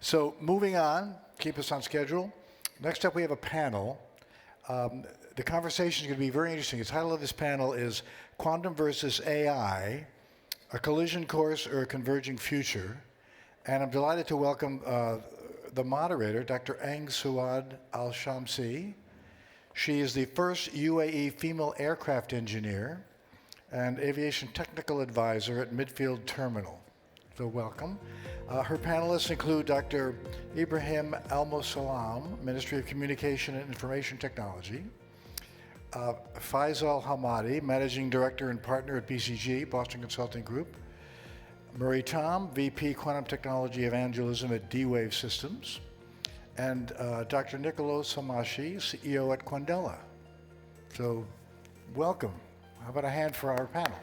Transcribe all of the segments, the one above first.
So moving on, keep us on schedule. Next up, we have a panel. The conversation is going to be very interesting. The title of this panel is Quantum versus AI, a collision course or a converging future. And I'm delighted to welcome the moderator, Dr. Ang Suad Al-Shamsi. She is the first UAE female aircraft engineer and aviation technical advisor at Midfield Terminal. So welcome. Her panelists include Dr. Ibrahim Al-Mosalam, Ministry of Communication and Information Technology, Faisal Hamadi, Managing Director and Partner at BCG, Boston Consulting Group, Murray Tom, VP Quantum Technology Evangelism at D-Wave Systems, and Dr. Nicolo Samashi, CEO at Quandela. So welcome. How about a hand for our panel?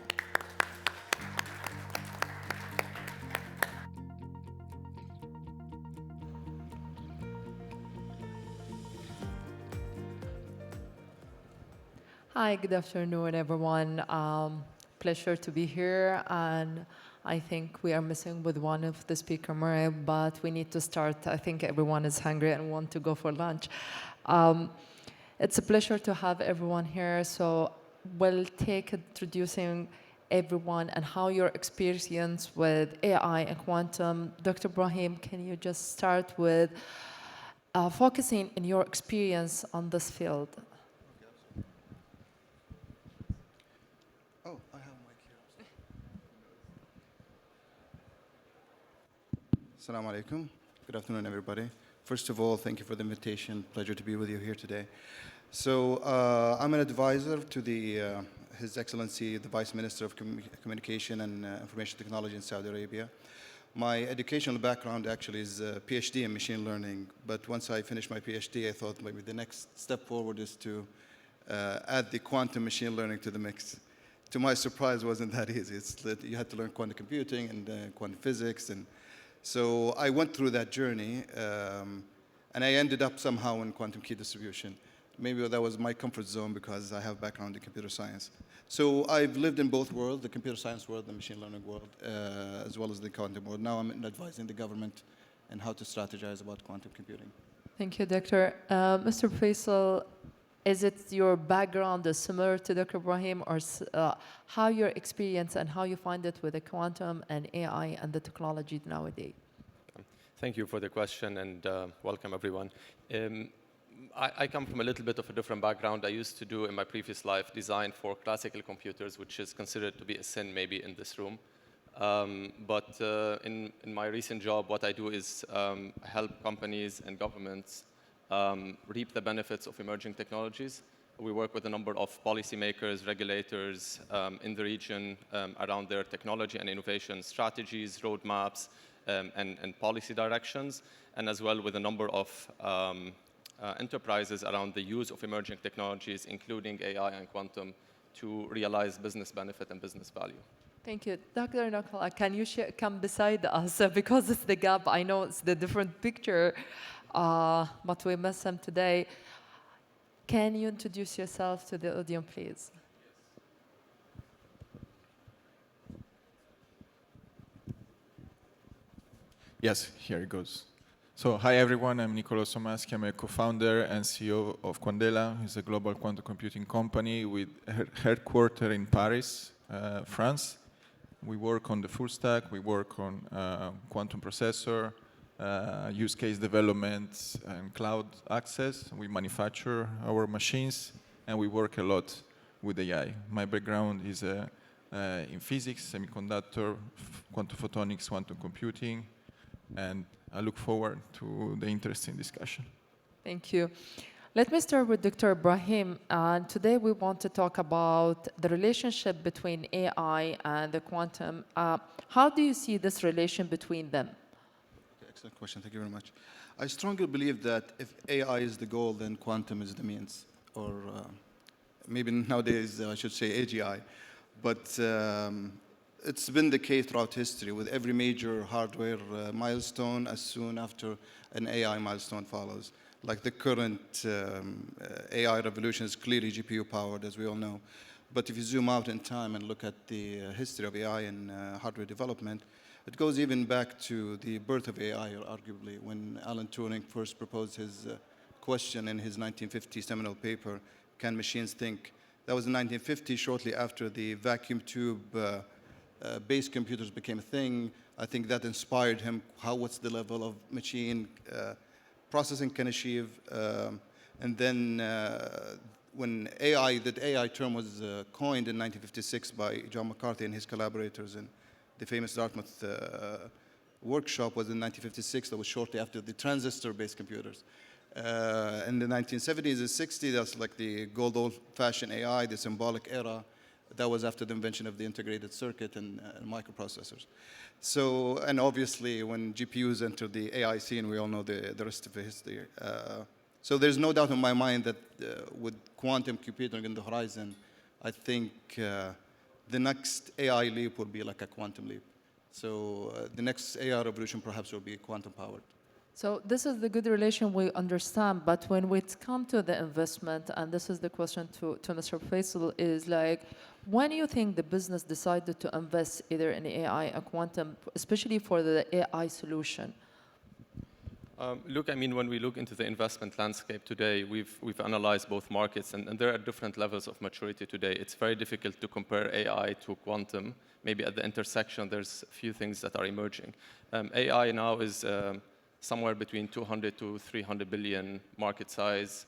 Hi, good afternoon, everyone. Pleasure to be here, and I think we are missing with one of the speaker, Murray, but we need to start. I think everyone is hungry and want to go for lunch. It's a pleasure to have everyone here, so we'll take introducing everyone and how your experience with AI and quantum. Dr. Ibrahim, can you just start with focusing in your experience on this field? Assalamu alaikum. Good afternoon, everybody. First of all, thank you for the invitation. Pleasure to be with you here today. So I'm an advisor to His Excellency, the Vice Minister of Communication and Information Technology in Saudi Arabia. My educational background actually is a PhD in machine learning, but once I finished my PhD, I thought maybe the next step forward is to add the quantum machine learning to the mix. To my surprise, it wasn't that easy. It's that you had to learn quantum computing and quantum physics, and so I went through that journey, and I ended up somehow in quantum key distribution. Maybe that was my comfort zone because I have background in computer science. So I've lived in both worlds, the computer science world, the machine learning world, as well as the quantum world. Now I'm advising the government on how to strategize about quantum computing. Thank you, Doctor. Mr. Faisal, is it your background is similar to Dr. Ibrahim, or how your experience and how you find it with the quantum and AI and the technology nowadays? Thank you for the question, and welcome everyone. I come from a little bit of a different background. I used to do in my previous life design for classical computers, which is considered to be a sin maybe in this room. But in my recent job, what I do is help companies and governments reap the benefits of emerging technologies. We work with a number of policymakers, regulators in the region around their technology and innovation strategies, roadmaps, and policy directions, and as well with a number of enterprises around the use of emerging technologies, including AI and quantum, to realize business benefit and business value. Thank you. Dr. Nakala, can you come beside us? Because it's the gap, I know it's the different picture, but we miss him today. Can you introduce yourself to the audience, please? Yes, here it goes. So, hi everyone, I'm Nicolo Somaschi. I'm a co-founder and CEO of Quandela. It's a global quantum computing company with headquarters in Paris, France. We work on the full stack. We work on quantum processor, use case development, and cloud access. We manufacture our machines, and we work a lot with AI. My background is in physics, semiconductor, quantum photonics, quantum computing, and I look forward to the interesting discussion. Thank you. Let me start with Dr. Ibrahim. Today we want to talk about the relationship between AI and the quantum. How do you see this relation between them? Okay, excellent question. Thank you very much. I strongly believe that if AI is the goal, then quantum is the means, or maybe nowadays I should say AGI. But it's been the case throughout history with every major hardware milestone as soon after an AI milestone follows. Like the current AI revolution is clearly GPU powered, as we all know. But if you zoom out in time and look at the history of AI and hardware development, It goes even back to the birth of AI, arguably, when Alan Turing first proposed his question in his 1950 seminal paper, Can Machines Think? That was in 1950, shortly after the vacuum tube based computers became a thing. I think that inspired him, what's the level of machine processing can achieve. And then when the AI term was coined in 1956 by John McCarthy and his collaborators in the famous Dartmouth workshop was in 1956. That was shortly after the transistor-based computers. In the 1970s and 60s, that's like the gold old-fashioned AI, the symbolic era. That was after the invention of the integrated circuit and microprocessors. So, and obviously, when GPUs entered the AI scene, we all know the rest of the history. So there's no doubt in my mind that with quantum computing in the horizon, I think the next AI leap will be like a quantum leap. So the next AI revolution perhaps will be quantum powered. So this is the good relation we understand, but when we come to the investment, and this is the question to Mr. Faisal, is like, when you think the business decided to invest either in AI or quantum, especially for the AI solution? Look, I mean, when we look into the investment landscape today, we've analyzed both markets, and there are different levels of maturity today. It's very difficult to compare AI to quantum. Maybe at the intersection, there's a few things that are emerging. AI now is somewhere between 200 to 300 billion market size.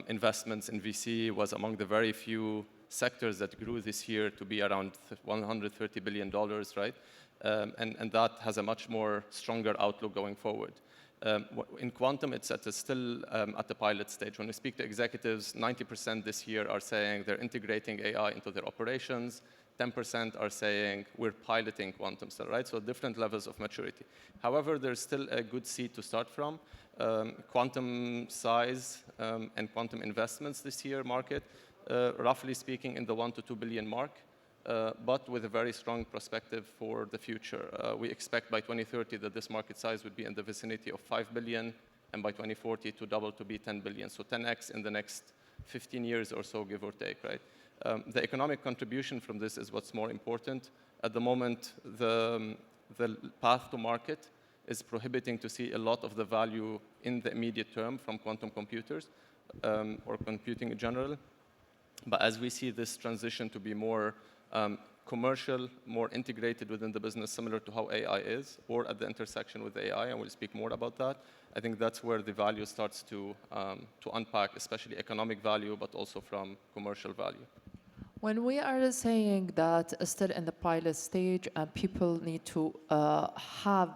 Investments in VC was among the very few sectors that grew this year to be around $130 billion, right? And that has a much more stronger outlook going forward. In quantum, it's still at the pilot stage. When we speak to executives, 90% this year are saying they're integrating AI into their operations. 10% are saying we're piloting quantum still, right? So different levels of maturity. However, there's still a good seed to start from. Quantum size and quantum investments this year market, roughly speaking, in the 1 to 2 billion mark, but with a very strong perspective for the future. We expect by 2030 that this market size would be in the vicinity of 5 billion, and by 2040 to double to be 10 billion. So 10x in the next 15 years or so, give or take, right? The economic contribution from this is what's more important. At the moment, the path to market is prohibiting to see a lot of the value in the immediate term from quantum computers or computing in general. But as we see this transition to be more commercial, more integrated within the business, similar to how AI is, or at the intersection with AI, and we'll speak more about that, I think that's where the value starts to unpack, especially economic value, but also from commercial value. When we are saying that still in the pilot stage, people need to have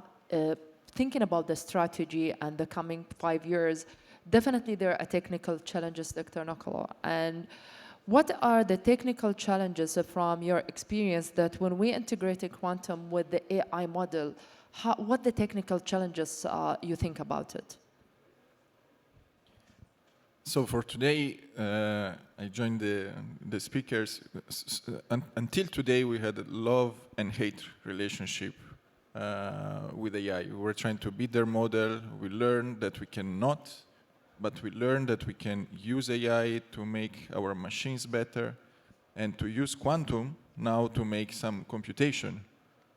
thinking about the strategy and the coming 5 years, definitely there are technical challenges, Dr. Nakala. And what are the technical challenges from your experience that when we integrated quantum with the AI model, what the technical challenges you think about it? So for today, I joined the speakers. Until today, we had a love and hate relationship with AI. We were trying to beat their model. We learned that we cannot, but we learned that we can use AI to make our machines better and to use quantum now to make some computation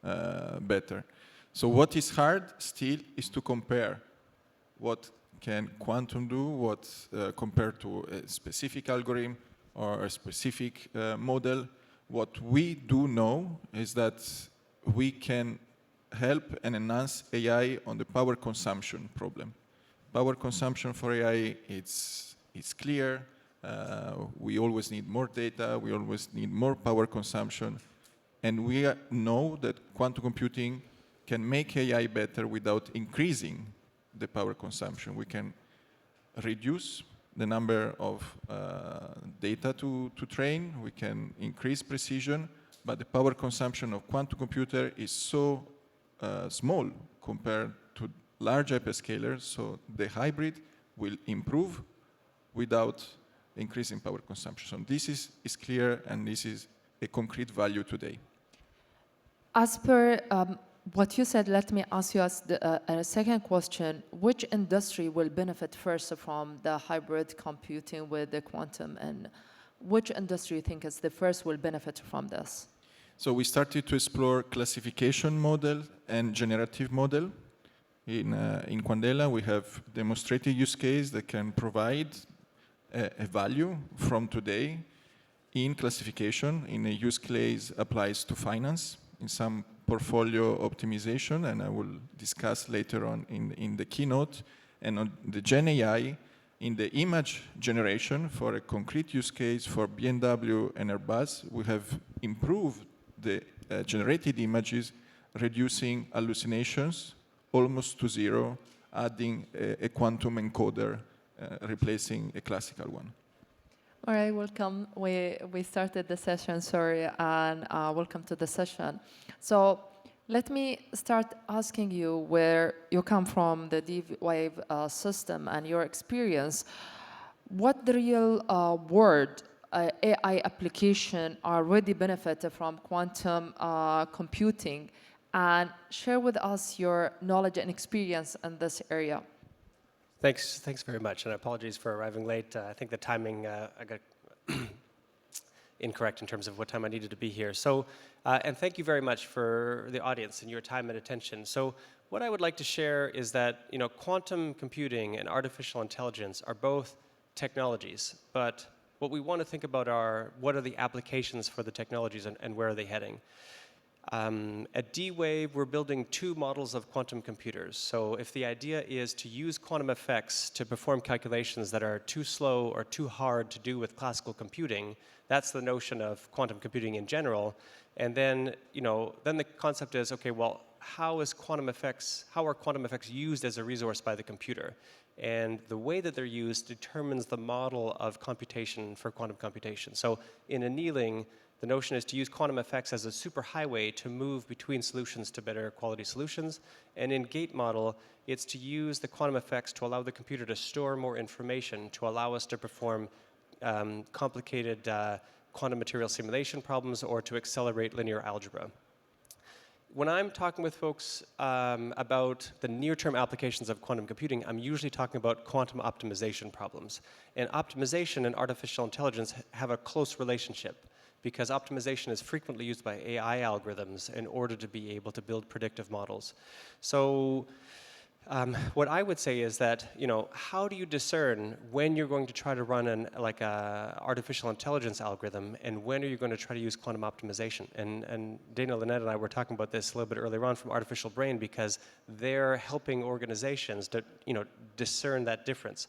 better. So what is hard still is to compare what can quantum do, what compared to a specific algorithm or a specific model. What we do know is that we can help and enhance AI on the power consumption problem. Power consumption for AI, it's clear. We always need more data. We always need more power consumption. And we know that quantum computing can make AI better without increasing the power consumption. We can reduce the number of data to train. We can increase precision. But the power consumption of quantum computer is so small compared to large hyperscalers, so the hybrid will improve without increasing power consumption. So this is clear, and this is a concrete value today. As per what you said, let me ask you a second question. Which industry will benefit first from the hybrid computing with the quantum, and which industry you think is the first will benefit from this? So we started to explore classification model and generative model. In Quandela, we have demonstrated use case that can provide a value from today in classification. In a use case applies to finance, in some portfolio optimization, and I will discuss later on in the keynote. And on the Gen AI, in the image generation for a concrete use case for BMW and Airbus, we have improved the generated images, reducing hallucinations almost to zero, adding a quantum encoder, replacing a classical one. All right, welcome. We started the session, sorry, and welcome to the session. So let me start asking you where you come from, the D-Wave system and your experience. What the real world AI application already benefited from quantum computing, and share with us your knowledge and experience in this area. Thanks very much, and apologies for arriving late. I think the timing I got incorrect in terms of what time I needed to be here. So, and thank you very much for the audience and your time and attention. So, what I would like to share is that quantum computing and artificial intelligence are both technologies, but what we want to think about are what are the applications for the technologies and where are they heading. At D-Wave, we're building two models of quantum computers. So if the idea is to use quantum effects to perform calculations that are too slow or too hard to do with classical computing, that's the notion of quantum computing in general. And then, then the concept is, okay, well, how are quantum effects used as a resource by the computer? And the way that they're used determines the model of computation for quantum computation. So in annealing, the notion is to use quantum effects as a superhighway to move between solutions to better quality solutions. And in gate model, it's to use the quantum effects to allow the computer to store more information, to allow us to perform complicated quantum material simulation problems or to accelerate linear algebra. When I'm talking with folks about the near-term applications of quantum computing, I'm usually talking about quantum optimization problems. And optimization and artificial intelligence have a close relationship, because optimization is frequently used by AI algorithms in order to be able to build predictive models. So what I would say is that, how do you discern when you're going to try to run an artificial intelligence algorithm and when are you going to try to use quantum optimization? And Dana Lynette and I were talking about this a little bit earlier on from Artificial Brain, because they're helping organizations to, discern that difference.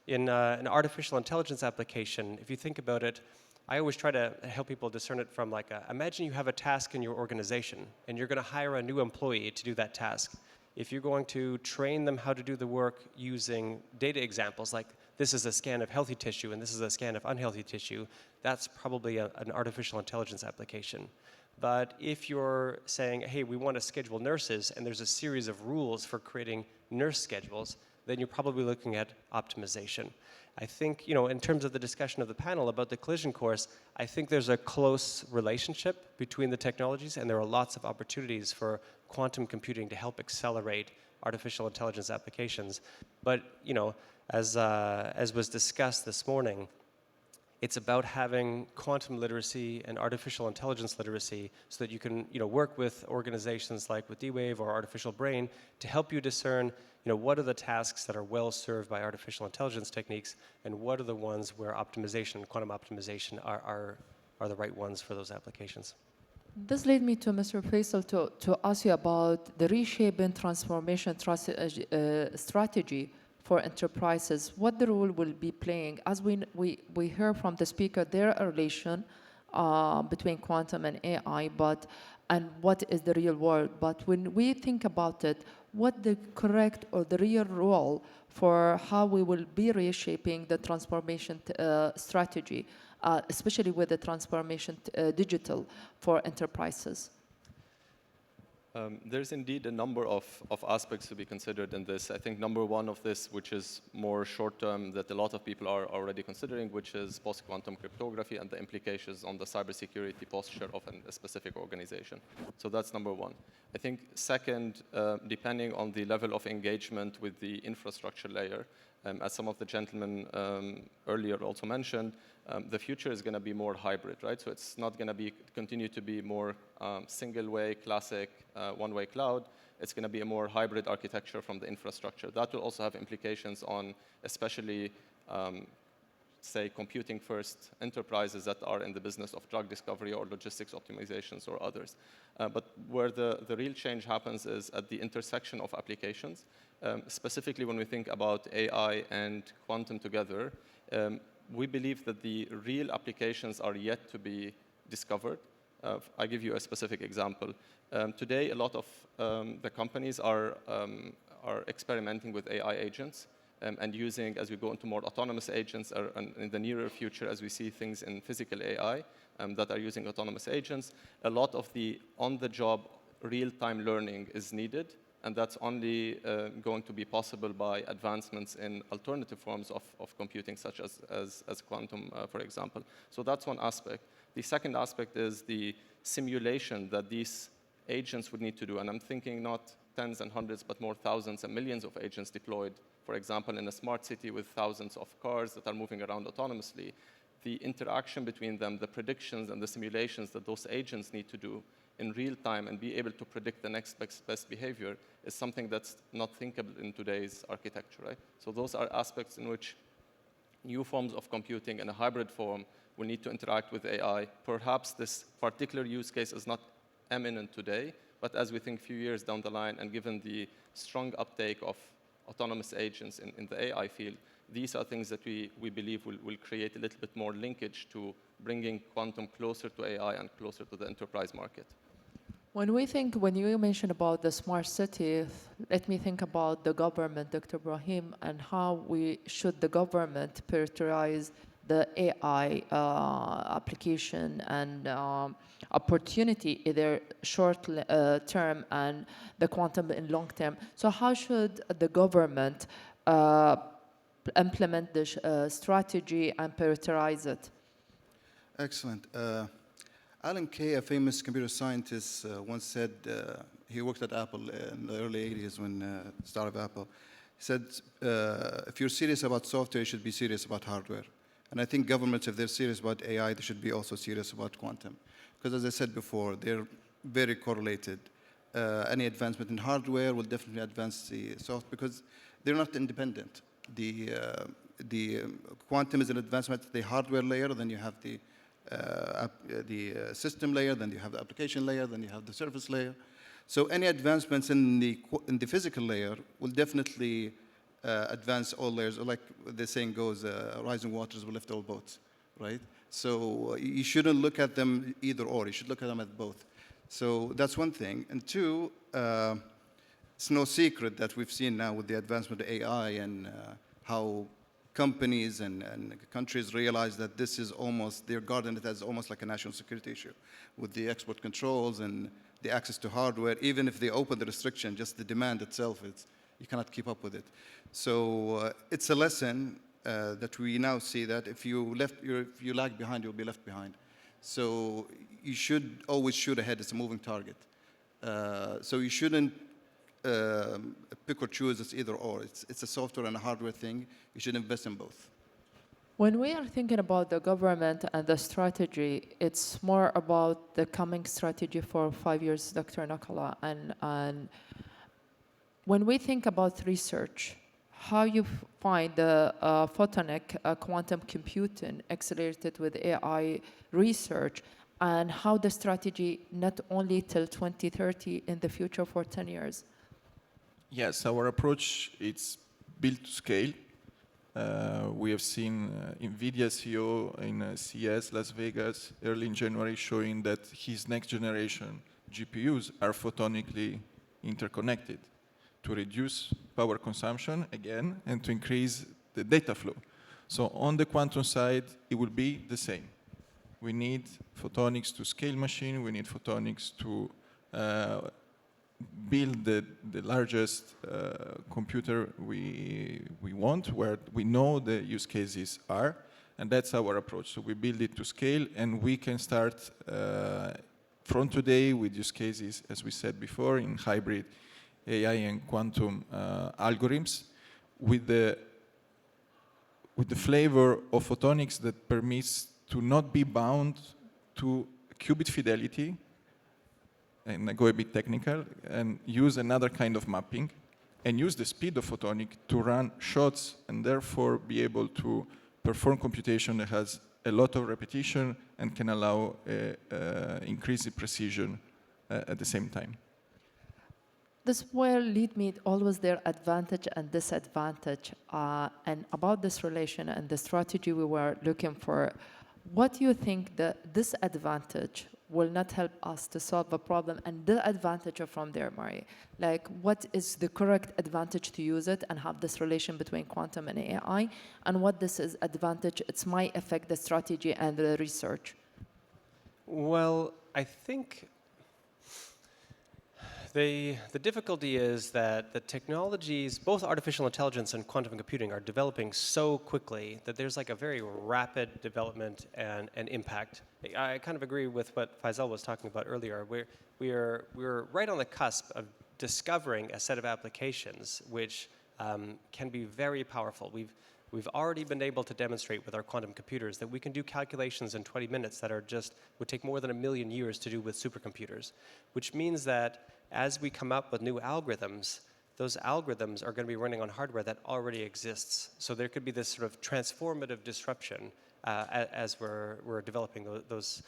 In an artificial intelligence application, if you think about it, I always try to help people discern it from imagine you have a task in your organization and you're going to hire a new employee to do that task. If you're going to train them how to do the work using data examples, like this is a scan of healthy tissue and this is a scan of unhealthy tissue, that's probably an artificial intelligence application. But if you're saying, hey, we want to schedule nurses and there's a series of rules for creating nurse schedules, then you're probably looking at optimization. I think, in terms of the discussion of the panel about the collision course, I think there's a close relationship between the technologies, and there are lots of opportunities for quantum computing to help accelerate artificial intelligence applications. But, as was discussed this morning, it's about having quantum literacy and artificial intelligence literacy so that you can, work with organizations like with D-Wave or Artificial Brain to help you discern, what are the tasks that are well served by artificial intelligence techniques, and what are the ones where optimization, quantum optimization are the right ones for those applications. This leads me to Mr. Faisal to ask you about the reshaping transformation strategy for enterprises. What the role will be playing? As we hear from the speaker, there are a relation between quantum and AI, and what is the real world. But when we think about it, what the correct or the real role for how we will be reshaping the transformation strategy, especially with the transformation digital for enterprises? There's indeed a number of aspects to be considered in this. I think number one of this, which is more short-term, that a lot of people are already considering, which is post-quantum cryptography and the implications on the cybersecurity posture of a specific organization. So that's number one. I think second, depending on the level of engagement with the infrastructure layer, as some of the gentlemen earlier also mentioned, the future is going to be more hybrid, right? So it's not going to continue to be more single-way, classic, one-way cloud. It's going to be a more hybrid architecture from the infrastructure. That will also have implications on especially, say, computing-first enterprises that are in the business of drug discovery or logistics optimizations or others. But where the real change happens is at the intersection of applications. Specifically, when we think about AI and quantum together, we believe that the real applications are yet to be discovered. I'll give you a specific example. Today, a lot of the companies are experimenting with AI agents and using, as we go into more autonomous agents, or in the nearer future, as we see things in physical AI that are using autonomous agents, a lot of the on-the-job real-time learning is needed, and that's only going to be possible by advancements in alternative forms of computing, such as quantum, for example. So that's one aspect. The second aspect is the simulation that these agents would need to do, and I'm thinking not tens and hundreds, but more thousands and millions of agents deployed, for example, in a smart city with thousands of cars that are moving around autonomously. The interaction between them, the predictions and the simulations that those agents need to do in real time and be able to predict the next best behavior is something that's not thinkable in today's architecture, right? So those are aspects in which new forms of computing in a hybrid form will need to interact with AI. Perhaps this particular use case is not eminent today, but as we think a few years down the line, and given the strong uptake of autonomous agents in the AI field, these are things that we believe will create a little bit more linkage to bringing quantum closer to AI and closer to the enterprise market. When you mention about the smart city, let me think about the government, Dr. Ibrahim, and how should the government prioritize the AI application and opportunity, either short term and the quantum in long term. So how should the government implement this strategy and prioritize it? Excellent. Alan Kay, a famous computer scientist, once said, he worked at Apple in the early 80s when started Apple. He said, if you're serious about software, you should be serious about hardware. And I think governments, if they're serious about AI, they should be also serious about quantum. Because as I said before, they're very correlated. Any advancement in hardware will definitely advance the software because they're not independent. The quantum is an advancement at the hardware layer, then you have the system layer, then you have the application layer, then you have the service layer. So any advancements in the physical layer will definitely advance all layers. Like the saying goes, rising waters will lift all boats, right? So you shouldn't look at them either or. You should look at them at both. So that's one thing. And two, it's no secret that we've seen now with the advancement of AI and how companies and countries realize that this is almost, they're regarding it as almost like a national security issue with the export controls and the access to hardware. Even if they open the restriction, just the demand itself, you cannot keep up with it. So it's a lesson that we now see that if you lag behind, you'll be left behind. So you should always shoot ahead. It's a moving target. So you shouldn't pick or choose. It's either or. It's a software and a hardware thing. You should invest in both. When we are thinking about the government and the strategy, it's more about the coming strategy for 5 years, Dr. Nakala. And when we think about research, how you find the photonic quantum computing accelerated with AI research, and how the strategy not only till 2030 in the future for 10 years? Yes, our approach is built to scale. We have seen NVIDIA CEO in CES Las Vegas early in January showing that his next generation GPUs are photonically interconnected to reduce power consumption again and to increase the data flow. So on the quantum side, it will be the same. We need photonics to scale machine. We need photonics to build the largest computer we want, where we know the use cases are, and that's our approach. So we build it to scale, and we can start from today with use cases, as we said before, in hybrid AI and quantum algorithms, with the with the flavor of photonics that permits to not be bound to qubit fidelity, and I go a bit technical, and use another kind of mapping, and use the speed of photonic to run shots and therefore be able to perform computation that has a lot of repetition and can allow increased precision at the same time. This will lead me always their advantage and disadvantage. And about this relation and the strategy we were looking for, what do you think the disadvantage will not help us to solve a problem, and the advantage from there, Mari? Like, what is the correct advantage to use it and have this relation between quantum and AI, and what this is advantage, it might affect the strategy and the research? Well, I think the difficulty is that the technologies, both artificial intelligence and quantum computing, are developing so quickly that there's like a very rapid development and impact. I kind of agree with what Faisal was talking about earlier. We're right on the cusp of discovering a set of applications which can be very powerful. We've already been able to demonstrate with our quantum computers that we can do calculations in 20 minutes that would take more than 1 million years to do with supercomputers, which means that as we come up with new algorithms, those algorithms are going to be running on hardware that already exists. So there could be this sort of transformative disruption as we're developing those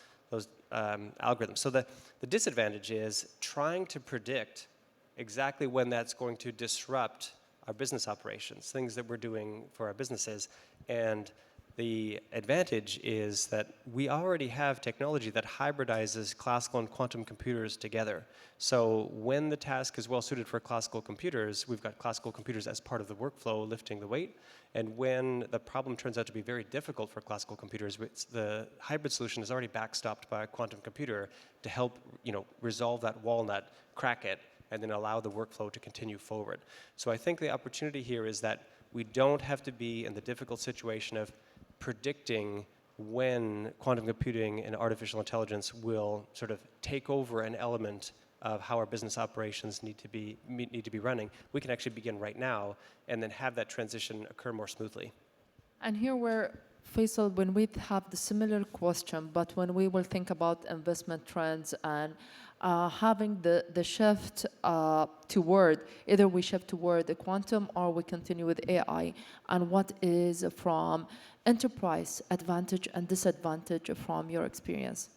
algorithms. So the disadvantage is trying to predict exactly when that's going to disrupt our business operations, things that we're doing for our businesses. And the advantage is that we already have technology that hybridizes classical and quantum computers together. So when the task is well suited for classical computers, we've got classical computers as part of the workflow lifting the weight. And when the problem turns out to be very difficult for classical computers, the hybrid solution is already backstopped by a quantum computer to help, resolve that walnut, crack it, and then allow the workflow to continue forward. So I think the opportunity here is that we don't have to be in the difficult situation of predicting when quantum computing and artificial intelligence will sort of take over an element of how our business operations need to be running. We can actually begin right now and then have that transition occur more smoothly. And here where, Faisal, when we have the similar question, but when we will think about investment trends and having the shift toward, either we shift toward the quantum or we continue with AI, and what is from enterprise advantage and disadvantage from your experience?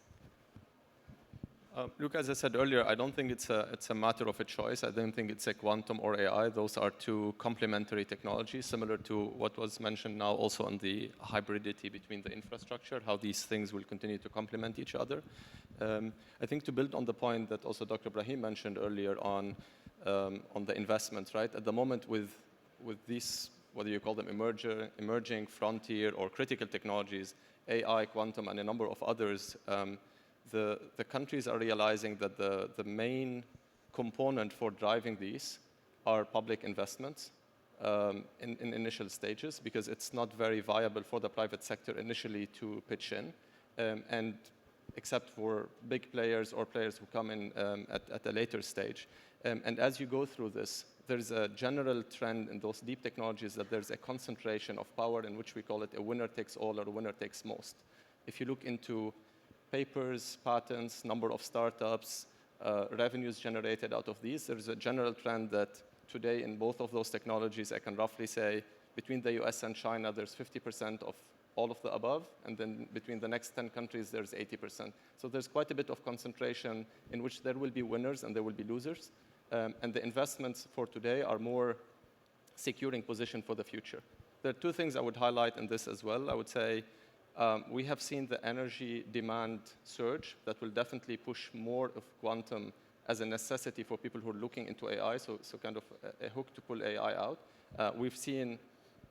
Look, as I said earlier, I don't think it's a matter of a choice. I don't think it's a quantum or AI. Those are two complementary technologies, similar to what was mentioned now also on the hybridity between the infrastructure, how these things will continue to complement each other. I think to build on the point that also Dr. Brahim mentioned earlier on the investments, right? At the moment with these, whether you call them emerging, frontier, or critical technologies, AI, quantum, and a number of others, the countries are realizing that the main component for driving these are public investments in initial stages, because it's not very viable for the private sector initially to pitch in, and except for big players or players who come in at a later stage. And as you go through this, there's a general trend in those deep technologies that there's a concentration of power in which we call it a winner takes all or a winner takes most. If you look into papers, patents, number of startups, revenues generated out of these, there's a general trend that today in both of those technologies, I can roughly say between the US and China, there's 50% of all of the above, and then between the next 10 countries, there's 80%. So there's quite a bit of concentration in which there will be winners and there will be losers. And the investments for today are more securing position for the future. There are two things I would highlight in this as well. I would say we have seen the energy demand surge that will definitely push more of quantum as a necessity for people who are looking into AI, so kind of a hook to pull AI out. We've seen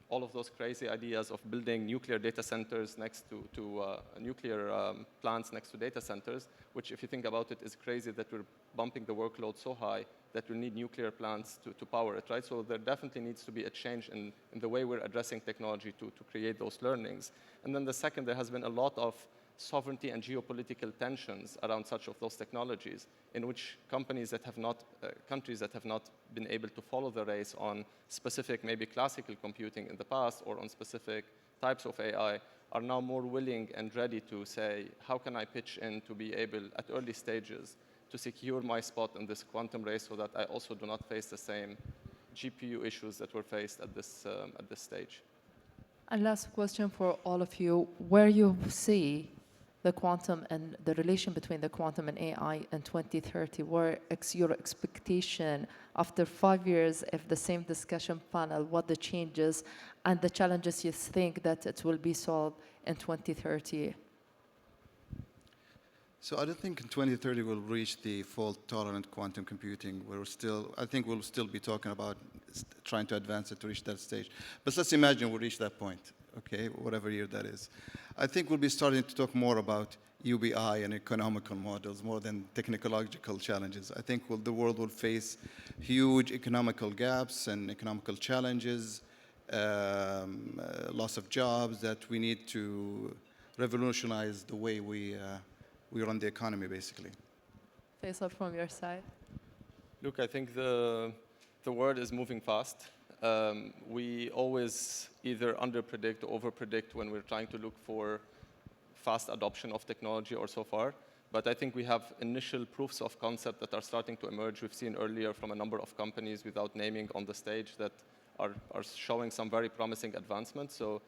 all of those crazy ideas of building nuclear data centers next to nuclear plants next to data centers, which if you think about it is crazy that we're bumping the workload so high that we need nuclear plants to power it, right? So there definitely needs to be a change in the way we're addressing technology to create those learnings. And then the second, there has been a lot of sovereignty and geopolitical tensions around such of those technologies, in which countries that have not been able to follow the race on specific, maybe classical computing in the past or on specific types of AI, are now more willing and ready to say, how can I pitch in to be able, at early stages, to secure my spot in this quantum race so that I also do not face the same GPU issues that were faced at this stage. And last question for all of you, where you see the quantum and the relation between the quantum and AI in 2030, where your expectation after 5 years of the same discussion panel, what the changes and the challenges you think that it will be solved in 2030? So I don't think in 2030 we'll reach the fault-tolerant quantum computing. I think we'll still be talking about trying to advance it to reach that stage. But let's imagine we'll reach that point, okay, whatever year that is. I think we'll be starting to talk more about UBI and economical models more than technological challenges. I think the world will face huge economical gaps and economical challenges, loss of jobs, that we need to revolutionize the way we run the economy, basically. Faisal, from your side. Look, I think the world is moving fast. We always either under-predict or over-predict when we're trying to look for fast adoption of technology or so far. But I think we have initial proofs of concept that are starting to emerge. We've seen earlier from a number of companies without naming on the stage that are showing some very promising advancements. So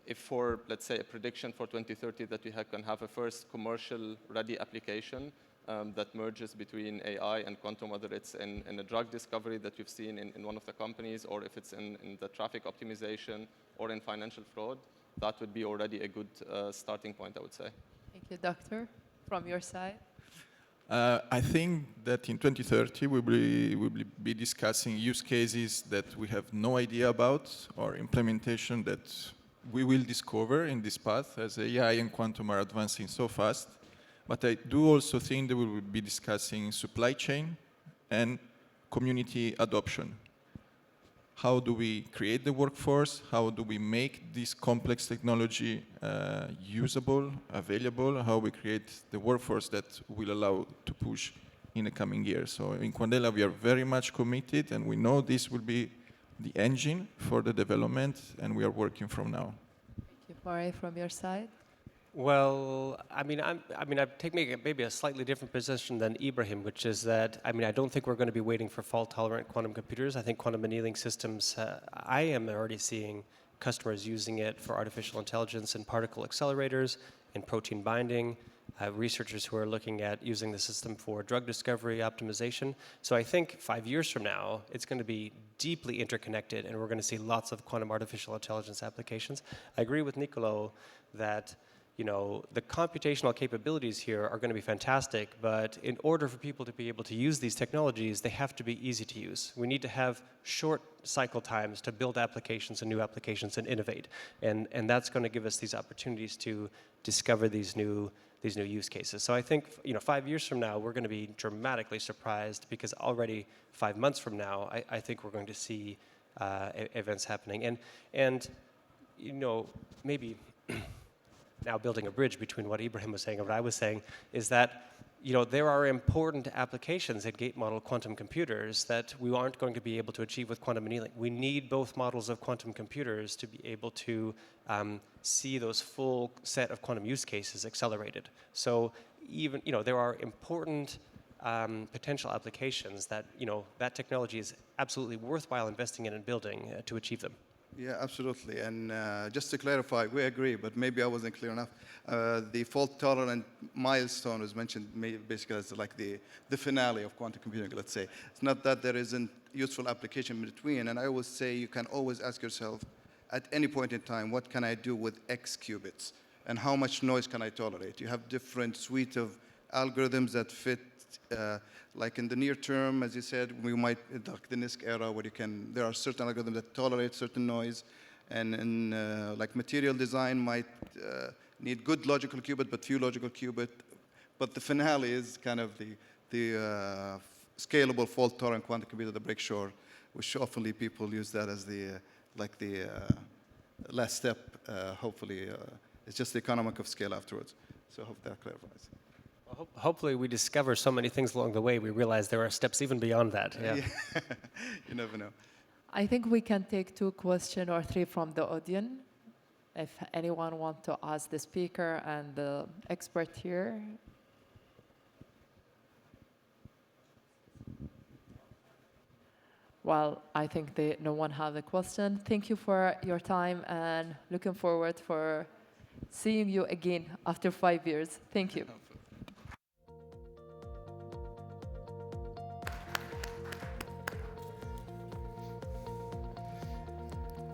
if for, let's say, a prediction for 2030 that we can have a first commercial ready application that merges between AI and quantum, whether it's in a drug discovery that you've seen in one of the companies, or if it's in the traffic optimization or in financial fraud, that would be already a good starting point, I would say. Thank you, Doctor. From your side? I think that in 2030 we will be discussing use cases that we have no idea about, or implementation that we will discover in this path as AI and quantum are advancing so fast. But I do also think that we will be discussing supply chain and community adoption. How do we create the workforce? How do we make this complex technology usable, available? How we create the workforce that will allow to push in the coming years. So in Quandela, we are very much committed, and we know this will be the engine for the development, and we are working from now. Thank you. Farai, from your side? Well, I take maybe a slightly different position than Ibrahim, which is that, I don't think we're going to be waiting for fault-tolerant quantum computers. I think quantum annealing systems, I am already seeing customers using it for artificial intelligence and particle accelerators and protein binding, researchers who are looking at using the system for drug discovery optimization. So I think 5 years from now, it's going to be deeply interconnected, and we're going to see lots of quantum artificial intelligence applications. I agree with Nicolo that the computational capabilities here are going to be fantastic, but in order for people to be able to use these technologies, they have to be easy to use. We need to have short cycle times to build applications and new applications and innovate. And that's going to give us these opportunities to discover these new use cases. So I think 5 years from now, we're going to be dramatically surprised, because already 5 months from now, I think we're going to see events happening. And maybe now building a bridge between what Ibrahim was saying and what I was saying, is that there are important applications in gate model quantum computers that we aren't going to be able to achieve with quantum annealing. We need both models of quantum computers to be able to see those full set of quantum use cases accelerated. So even there are important potential applications that that technology is absolutely worthwhile investing in and building to achieve them. Yeah, absolutely. And just to clarify, we agree, but maybe I wasn't clear enough. The fault-tolerant milestone was mentioned basically as like the finale of quantum computing, let's say. It's not that there isn't useful application in between. And I always say you can always ask yourself, at any point in time, what can I do with X qubits? And how much noise can I tolerate? You have different suite of algorithms that fit, like in the near term, as you said, we might, like the NISQ era, where there are certain algorithms that tolerate certain noise. And in like material design might need good logical qubit, but few logical qubit. But the finale is kind of the scalable fault-tolerant quantum computer, the Breakshore, which often people use that as the last step, hopefully, It's just the economic of scale afterwards. So I hope that clarifies. Well, hopefully, we discover so many things along the way, we realize there are steps even beyond that. Yeah. You never know. I think we can take 2 questions or 3 from the audience. If anyone wants to ask the speaker and the expert here. Well, I think no one has a question. Thank you for your time and looking forward for seeing you again after 5 years. Thank you.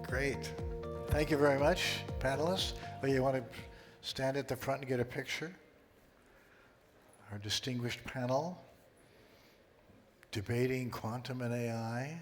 Great. Thank you very much, panelists. Well, you want to stand at the front and get a picture? Our distinguished panel debating quantum and AI.